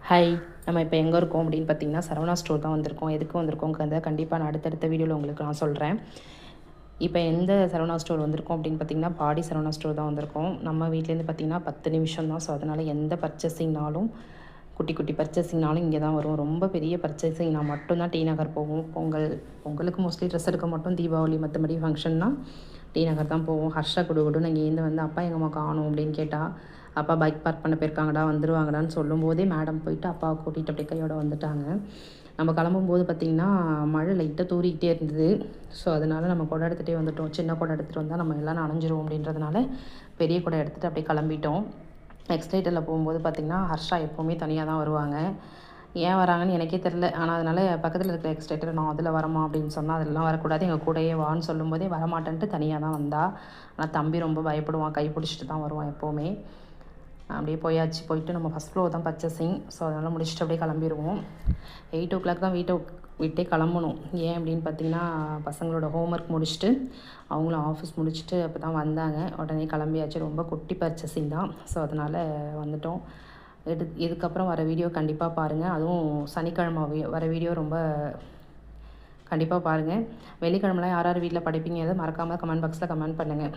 Hi, நம்ம இப்போ எங்கே இருக்கோம் அப்படின்னு பார்த்தீங்கன்னா, சரவணா ஸ்டோர் தான் வந்திருக்கோம். எதுக்கு வந்திருக்கோங்கிறத கண்டிப்பாக நான் அடுத்தடுத்த வீடியோவில் உங்களுக்கு நான் சொல்கிறேன். இப்போ எந்த சரவணா ஸ்டோர் வந்திருக்கோம் அப்படின்னு பார்த்தீங்கன்னா, பாடி சரவணா ஸ்டோர் தான் வந்திருக்கோம். நம்ம வீட்லேருந்து பார்த்தீங்கன்னா 10 நிமிஷம் தான். ஸோ அதனால் எந்த பர்ச்சேசிங்னாலும் குட்டி குட்டி பர்ச்சேசிங்னாலும் இங்கே தான் வரும். ரொம்ப பெரிய பர்ச்சேசிங்னா மட்டும்தான் டி நகர் போவோம். பொங்கலுக்கு மோஸ்ட்லி ட்ரெஸ் எடுக்க மாட்டோம். தீபாவளி மற்றபடி ஃபங்க்ஷன்னா டி நகர் தான் போவோம். ஹர்ஷா குடுகுடுன்னு இங்கேருந்து வந்து அப்பா எங்கம்மா காணும் அப்படின்னு கேட்டால், அப்பா பைக் பார்க் பண்ண போயிருக்காங்கடா வந்துருவாங்கடான்னு சொல்லும்போதே மேடம் போயிட்டு அப்பாவை கூட்டிகிட்டு அப்படியே கையோட வந்துட்டாங்க. நம்ம கிளம்பும்போது பார்த்திங்கன்னா மழை லைட்டாக தூறிக்கிட்டே இருந்தது. ஸோ அதனால் நம்ம குடம் எடுத்துகிட்டே வந்துட்டோம். சின்ன குடம் எடுத்துகிட்டு வந்தால் நம்ம எல்லாம் நனைஞ்சிரும் அப்படின்றதுனால பெரிய குடம் எடுத்துகிட்டு அப்படியே கிளம்பிட்டோம். எக்ஸ்டைட்டரில் போகும்போது பார்த்திங்கன்னா ஹர்ஷா எப்போவுமே தனியாக தான் வருவாங்க. ஏன் வராங்கன்னு எனக்கே தெரில. ஆனால் அதனால் பக்கத்தில் இருக்கிற எக்ஸ்டைட்டர் நான் அதில் வரமா அப்படின்னு சொன்னால் அதெல்லாம் வரக்கூடாது, எங்கள் கூடயே வான்னு சொல்லும்போதே வரமாட்டேன்ட்டு தனியாக தான் வந்தா. ஆனால் தம்பி ரொம்ப பயப்படுவான், கை பிடிச்சிட்டு தான் வருவான் எப்போவுமே. அப்படியே போயிட்டு நம்ம ஃபஸ்ட் ஃப்ளோர் தான் பர்ச்சேசிங். ஸோ அதனால் முடிச்சுட்டு அப்படியே கிளம்பிடுவோம். 8:00 தான் விட்டே கிளம்பணும். ஏன் அப்படின்னு பார்த்தீங்கன்னா, பசங்களோட ஹோம்ஒர்க் முடிச்சுட்டு அவங்களும் ஆஃபீஸ் முடிச்சுட்டு அப்போ தான் வந்தாங்க. உடனே கிளம்பியாச்சு. ரொம்ப குட்டி பர்ச்சேசிங் தான். ஸோ அதனால் வந்துட்டோம். இதுக்கப்புறம் வர வீடியோ கண்டிப்பாக பாருங்கள். அதுவும் சனிக்கிழமை வர வீடியோ ரொம்ப கண்டிப்பாக பாருங்கள். வெள்ளிக்கிழமெலாம் யார் யார் வீட்டில் படிப்பீங்க, எதை மறக்காமல் கமெண்ட் பாக்ஸில் கமெண்ட் பண்ணுங்கள்.